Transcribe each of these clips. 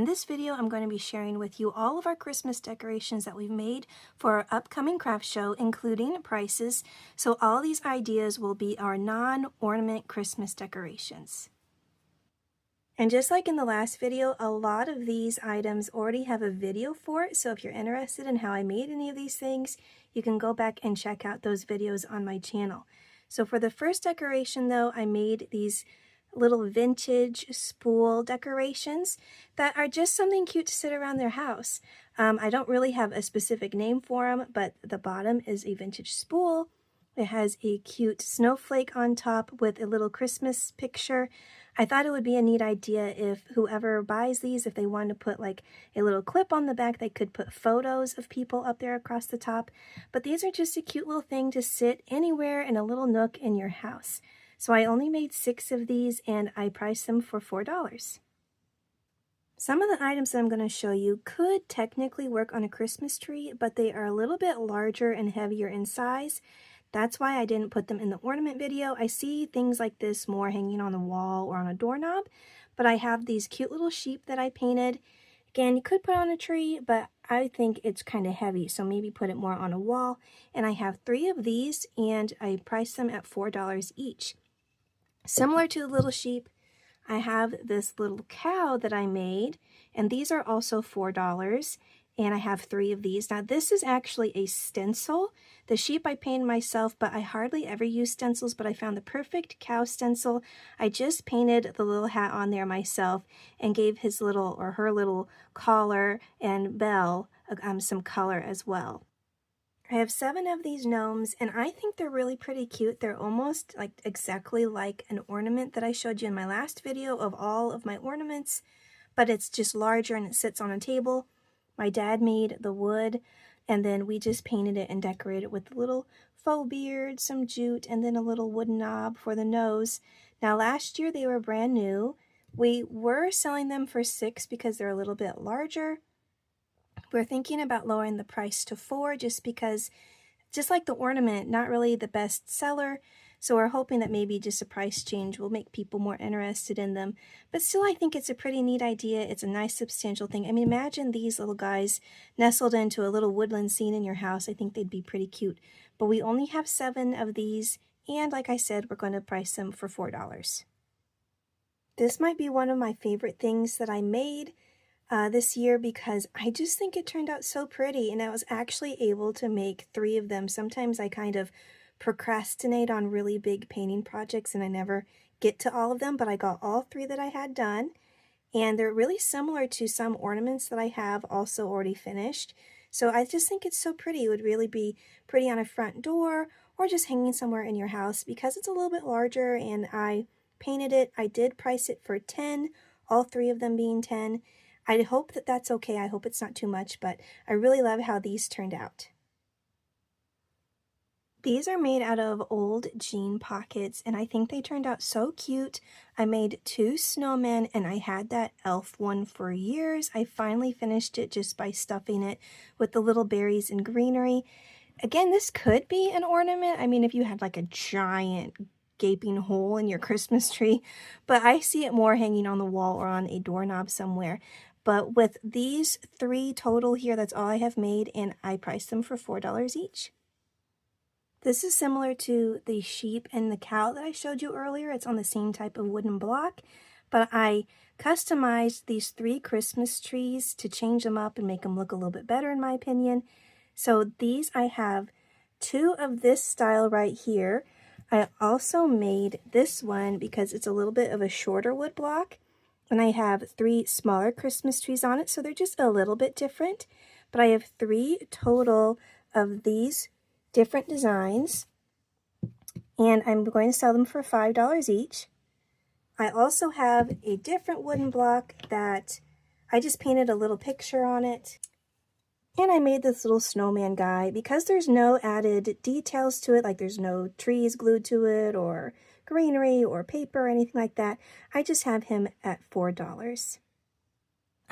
In this video, I'm going to be sharing with you all of our Christmas decorations that we've made for our upcoming craft show, including prices. So all these ideas will be our non-ornament Christmas decorations. And just like in the last video, a lot of these items already have a video for it. So if you're interested in how I made any of these things, you can go back and check out those videos on my channel. So for the first decoration though, I made these little vintage spool decorations that are just something cute to sit around their house. I don't really have a specific name for them, but the bottom is a vintage spool. It has a cute snowflake on top with a little Christmas picture. I thought it would be a neat idea if whoever buys these, if they wanted to put like a little clip on the back, they could put photos of people up there across the top. But these are just a cute little thing to sit anywhere in a little nook in your house. So I only made 6 of these and I priced them for $4. Some of the items that I'm going to show you could technically work on a Christmas tree, but they are a little bit larger and heavier in size. That's why I didn't put them in the ornament video. I see things like this more hanging on the wall or on a doorknob, but I have these cute little sheep that I painted. Again, you could put on a tree, but I think it's kind of heavy, so maybe put it more on a wall. And I have 3 of these, and I priced them at $4 each. Similar to the little sheep, I have this little cow that I made, and these are also $4, and I have 3 of these. Now this is actually a stencil. The sheep I painted myself, but I hardly ever use stencils, but I found the perfect cow stencil. I just painted the little hat on there myself and gave his little, or her little collar and bell some color as well. I have 7 of these gnomes, and I think they're really pretty cute. They're almost like exactly like an ornament that I showed you in my last video of all of my ornaments, but it's just larger and it sits on a table. My dad made the wood, and then we just painted it and decorated it with a little faux beard, some jute, and then a little wooden knob for the nose. Now last year they were brand new. We were selling them for $6 because they're a little bit larger. We're thinking about lowering the price to $4 just because, just like the ornament, not really the best seller. So we're hoping that maybe just a price change will make people more interested in them. But still, I think it's a pretty neat idea. It's a nice substantial thing. I mean, imagine these little guys nestled into a little woodland scene in your house. I think they'd be pretty cute. But we only have 7 of these. And like I said, we're going to price them for $4. This might be one of my favorite things that I made this year because I just think it turned out so pretty, and I was actually able to make 3 of them. Sometimes I kind of procrastinate on really big painting projects and I never get to all of them, but I got all 3 that I had done, and they're really similar to some ornaments that I have also already finished. So I just think it's so pretty. It would really be pretty on a front door or just hanging somewhere in your house because it's a little bit larger, and I painted it. I did price it for $10, all 3 of them being $10. I hope that that's okay. I hope it's not too much, but I really love how these turned out. These are made out of old jean pockets, and I think they turned out so cute. I made 2 snowmen, and I had that elf one for years. I finally finished it just by stuffing it with the little berries and greenery. Again, this could be an ornament. I mean, if you had like a giant gaping hole in your Christmas tree, but I see it more hanging on the wall or on a doorknob somewhere. But with these 3 total here, that's all I have made, and I priced them for $4 each. This is similar to the sheep and the cow that I showed you earlier. It's on the same type of wooden block, but I customized these 3 Christmas trees to change them up and make them look a little bit better in my opinion. So these, I have 2 of this style right here. I also made this one because it's a little bit of a shorter wood block, and I have 3 smaller Christmas trees on it, so they're just a little bit different. But I have 3 total of these different designs, and I'm going to sell them for $5 each. I also have a different wooden block that I just painted a little picture on it. And I made this little snowman guy because there's no added details to it, like there's no trees glued to it or greenery or paper or anything like that. I just have him at $4.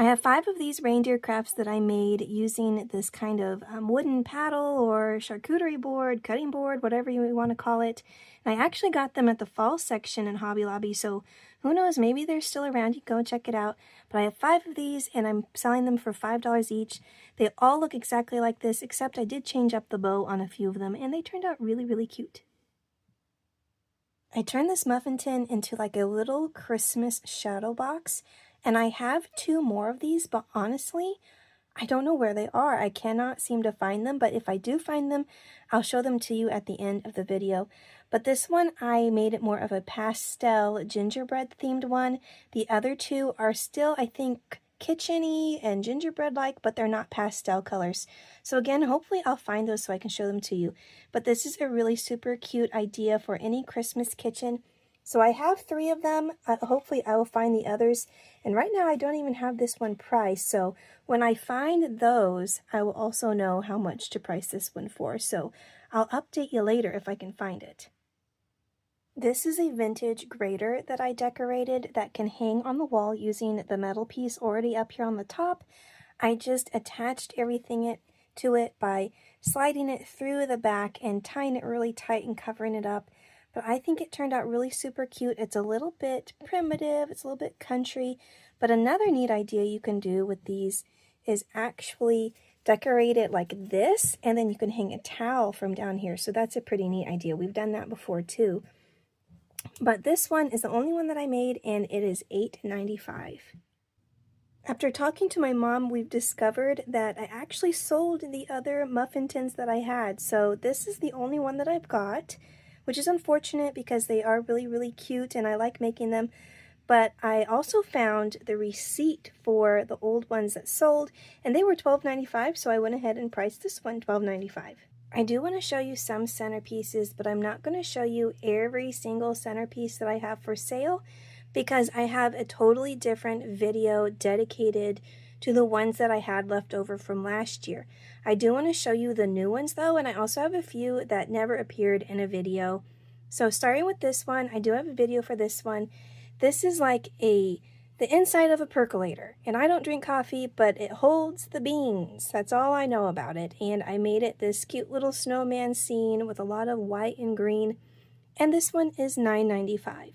I have 5 of these reindeer crafts that I made using this kind of wooden paddle or charcuterie board, cutting board, whatever you want to call it. And I actually got them at the fall section in Hobby Lobby, so who knows, maybe they're still around. You can go and check it out. But I have 5 of these, and I'm selling them for $5 each. They all look exactly like this, except I did change up the bow on a few of them, and they turned out really, really cute. I turned this muffin tin into like a little Christmas shadow box. And I have 2 more of these, but honestly, I don't know where they are. I cannot seem to find them, but if I do find them, I'll show them to you at the end of the video. But this one, I made it more of a pastel gingerbread themed one. The other 2 are still, I think, kitchen-y and gingerbread-like, but they're not pastel colors. So again, hopefully I'll find those so I can show them to you. But this is a really super cute idea for any Christmas kitchen. So I have 3 of them. Hopefully I will find the others. And right now I don't even have this one priced. So when I find those, I will also know how much to price this one for. So I'll update you later if I can find it. This is a vintage grater that I decorated that can hang on the wall using the metal piece already up here on the top. I just attached everything to it by sliding it through the back and tying it really tight and covering it up. But I think it turned out really super cute. It's a little bit primitive, it's a little bit country, but another neat idea you can do with these is actually decorate it like this, and then you can hang a towel from down here. So that's a pretty neat idea. We've done that before too. But this one is the only one that I made, and it is $8.95. After talking to my mom, we've discovered that I actually sold the other muffin tins that I had. So this is the only one that I've got, which is unfortunate because they are really, really cute and I like making them. But I also found the receipt for the old ones that sold, and they were $12.95, so I went ahead and priced this one $12.95. I do want to show you some centerpieces, but I'm not going to show you every single centerpiece that I have for sale because I have a totally different video dedicated to the ones that I had left over from last year. I do want to show you the new ones though, and I also have a few that never appeared in a video. So starting with this one, I do have a video for this one. This is like the inside of a percolator, and I don't drink coffee, but it holds the beans. That's all I know about it, and I made it this cute little snowman scene with a lot of white and green, and this one is $9.95.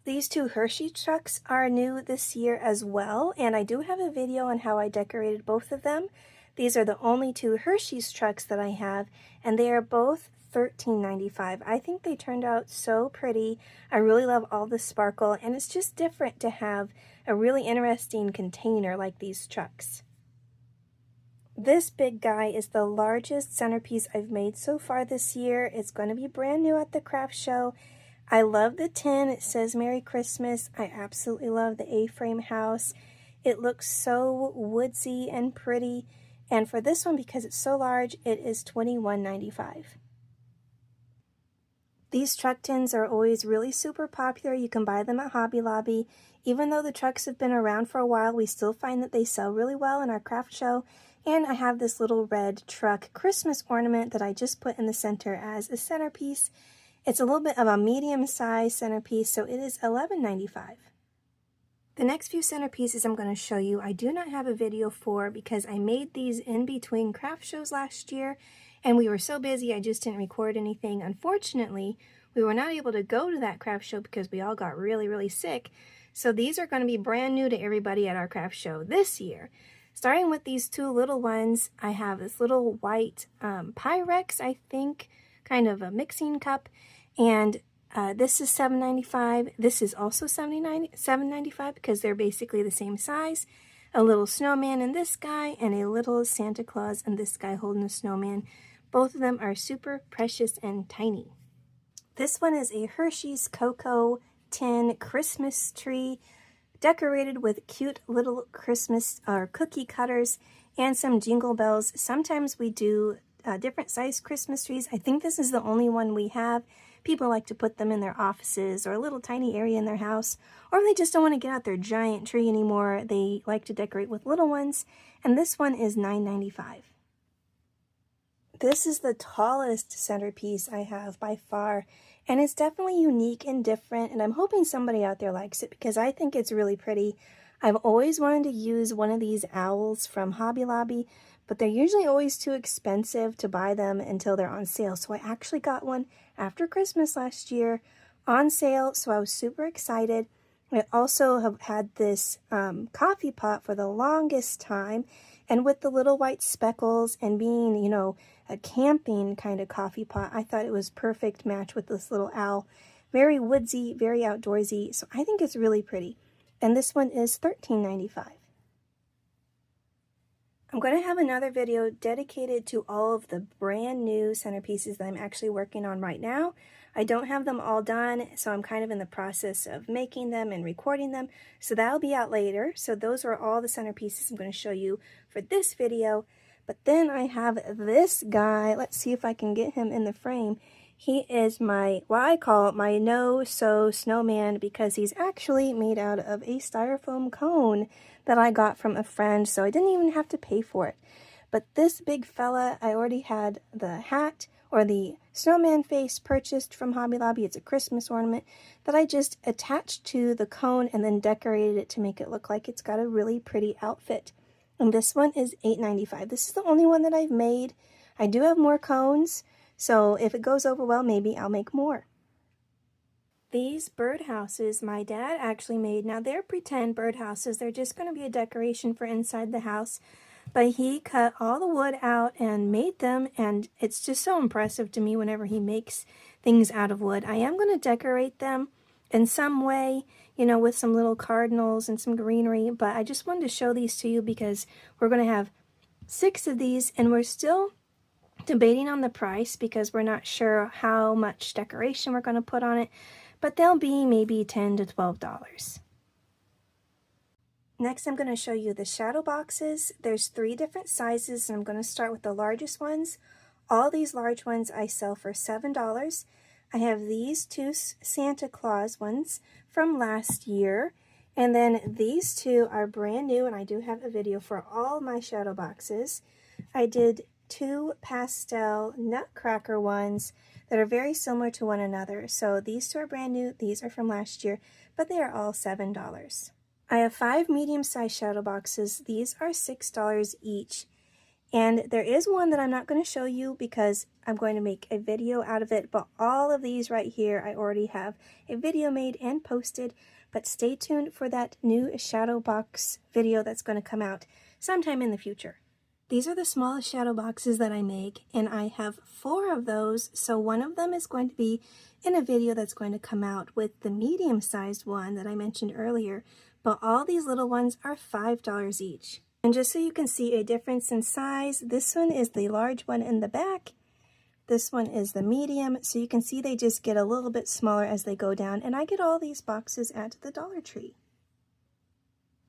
These 2 Hershey trucks are new this year as well, and I do have a video on how I decorated both of them. These are the only 2 Hershey's trucks that I have, and they are both $13.95. I think they turned out so pretty. I really love all the sparkle, and it's just different to have a really interesting container like these trucks. This big guy is the largest centerpiece I've made so far this year. It's going to be brand new at the craft show. I love the tin. It says Merry Christmas. I absolutely love the A-frame house. It looks so woodsy and pretty. And for this one, because it's so large, it is $21.95. These truck tins are always really super popular. You can buy them at Hobby Lobby. Even though the trucks have been around for a while, we still find that they sell really well in our craft show. And I have this little red truck Christmas ornament that I just put in the center as a centerpiece. It's a little bit of a medium-sized centerpiece, so it is $11.95. The next few centerpieces I'm going to show you, I do not have a video for because I made these in between craft shows last year, and we were so busy I just didn't record anything. Unfortunately, we were not able to go to that craft show because we all got really, really sick. So these are going to be brand new to everybody at our craft show this year. Starting with these 2 little ones, I have this little white Pyrex, I think, kind of a mixing cup. And this is $7.95. This is also $7.95 because they're basically the same size. A little snowman in this guy and a little Santa Claus in this guy holding a snowman. Both of them are super precious and tiny. This one is a Hershey's Cocoa Tin Christmas tree decorated with cute little Christmas or cookie cutters and some jingle bells. Sometimes we do different size Christmas trees. I think this is the only one we have. People like to put them in their offices or a little tiny area in their house, or if they just don't want to get out their giant tree anymore, they like to decorate with little ones, and this one is $9.95. This is the tallest centerpiece I have by far, and it's definitely unique and different, and I'm hoping somebody out there likes it because I think it's really pretty. I've always wanted to use one of these owls from Hobby Lobby, but they're usually always too expensive to buy them until they're on sale. So I actually got one after Christmas last year on sale, so I was super excited. I also have had this coffee pot for the longest time, and with the little white speckles and being, you know, a camping kind of coffee pot, I thought it was perfect match with this little owl. Very woodsy, very outdoorsy, so I think it's really pretty. And this one is $13.95. I'm going to have another video dedicated to all of the brand new centerpieces that I'm actually working on right now. I don't have them all done, so I'm kind of in the process of making them and recording them, so that'll be out later. So those are all the centerpieces I'm going to show you for this video. But then I have this guy. Let's see if I can get him in the frame. He is my, what I call my no-sew snowman, because he's actually made out of a styrofoam cone that I got from a friend, so I didn't even have to pay for it. But this big fella, I already had the hat or the snowman face purchased from Hobby Lobby. It's a Christmas ornament that I just attached to the cone and then decorated it to make it look like it's got a really pretty outfit. And this one is $8.95. This is the only one that I've made. I do have more cones, so if it goes over well, maybe I'll make more. These birdhouses my dad actually made. Now they're pretend birdhouses. They're just going to be a decoration for inside the house. But he cut all the wood out and made them, and it's just so impressive to me whenever he makes things out of wood. I am going to decorate them in some way, you know, with some little cardinals and some greenery, but I just wanted to show these to you because we're going to have 6 of these, and we're still debating on the price because we're not sure how much decoration we're going to put on it, but they'll be maybe $10 to $12. Next, I'm going to show you the shadow boxes. There's 3 different sizes, and I'm going to start with the largest ones. All these large ones I sell for $7. I have these 2 Santa Claus ones from last year, and then these 2 are brand new, and I do have a video for all my shadow boxes. I did 2 pastel nutcracker ones that are very similar to one another. So these 2 are brand new, these are from last year, but they are all $7. I have 5 medium-sized shadow boxes. These are $6 each. And there is one that I'm not going to show you because I'm going to make a video out of it, but all of these right here I already have a video made and posted. But stay tuned for that new shadow box video that's going to come out sometime in the future. These are the smallest shadow boxes that I make, and I have 4 of those, so one of them is going to be in a video that's going to come out with the medium-sized one that I mentioned earlier, but all these little ones are $5 each. And just so you can see a difference in size, this one is the large one in the back, this one is the medium, so you can see they just get a little bit smaller as they go down, and I get all these boxes at the Dollar Tree.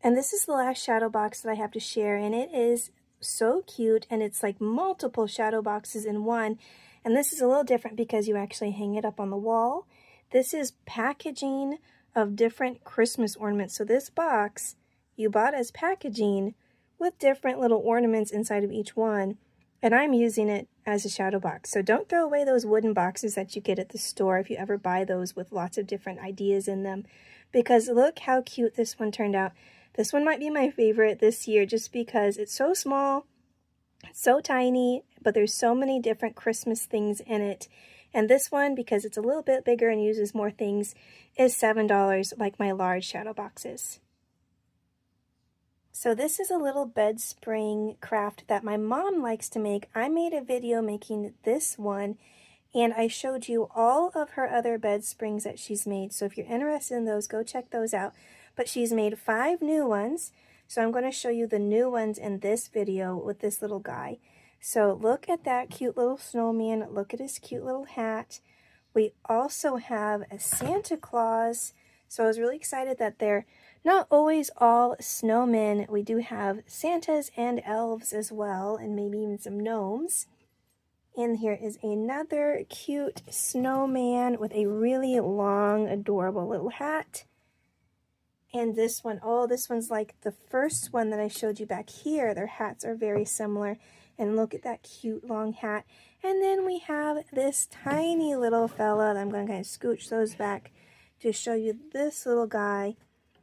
And this is the last shadow box that I have to share, and it is so cute, and it's like multiple shadow boxes in one. And this is a little different because you actually hang it up on the wall. This is packaging of different Christmas ornaments. So this box you bought as packaging with different little ornaments inside of each one, and I'm using it as a shadow box. So don't throw away those wooden boxes that you get at the store if you ever buy those with lots of different ideas in them, because look how cute this one turned out. This one might be my favorite this year just because it's so small, it's so tiny, but there's so many different Christmas things in it. And this one, because it's a little bit bigger and uses more things, is $7 like my large shadow boxes. So this is a little bed spring craft that my mom likes to make. I made a video making this one, and I showed you all of her other bed springs that she's made. So if you're interested in those, go check those out. But she's made 5 new ones, so I'm going to show you the new ones in this video with this little guy. So look at that cute little snowman. Look at his cute little hat. We also have a Santa Claus. So I was really excited that they're not always all snowmen. We do have Santas and elves as well, and maybe even some gnomes. And here is another cute snowman with a really long, adorable little hat. And this one, oh, this one's like the first one that I showed you back here. Their hats are very similar. And look at that cute long hat. And then we have this tiny little fella. I'm going to kind of scooch those back to show you this little guy.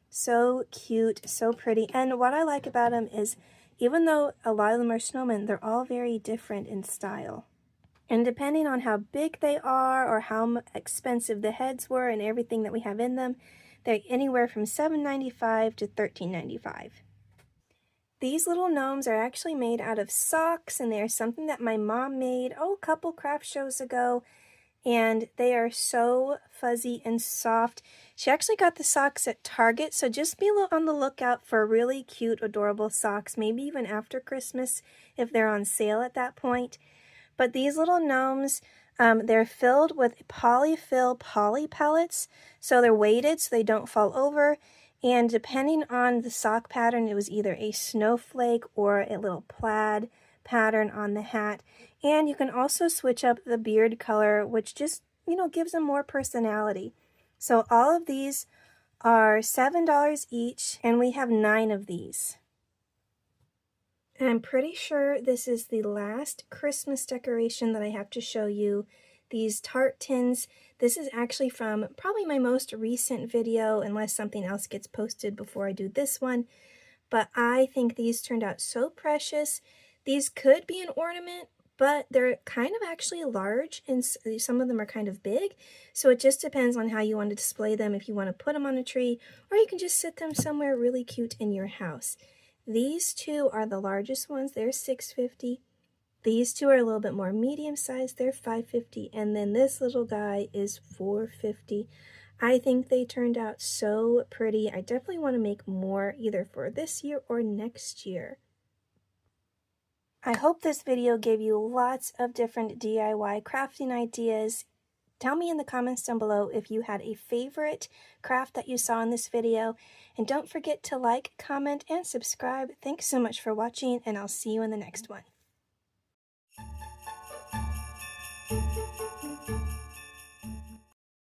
So cute, so pretty. And what I like about him is even though a lot of them are snowmen, they're all very different in style. And depending on how big they are or how expensive the heads were and everything that we have in them, they're anywhere from $7.95 to $13.95. These little gnomes are actually made out of socks, and they are something that my mom made, a couple craft shows ago, and they are so fuzzy and soft. She actually got the socks at Target, so just be on the lookout for really cute, adorable socks, maybe even after Christmas if they're on sale at that point. But these little gnomes, they're filled with polyfill poly pellets, so they're weighted so they don't fall over. And depending on the sock pattern, it was either a snowflake or a little plaid pattern on the hat. And you can also switch up the beard color, which just, gives them more personality. So all of these are $7 each, and we have 9 of these. And I'm pretty sure this is the last Christmas decoration that I have to show you. These tart tins. This is actually from probably my most recent video, unless something else gets posted before I do this one. But I think these turned out so precious. These could be an ornament, but they're kind of actually large, and some of them are kind of big. So it just depends on how you want to display them, if you want to put them on a tree, or you can just sit them somewhere really cute in your house. These two are the largest ones. They're $6.50. These two are a little bit more medium sized. They're $5.50. And then this little guy is $4.50. I think they turned out so pretty. I definitely want to make more either for this year or next year. I hope this video gave you lots of different DIY crafting ideas. Tell me in the comments down below if you had a favorite craft that you saw in this video. And don't forget to like, comment, and subscribe. Thanks so much for watching, and I'll see you in the next one.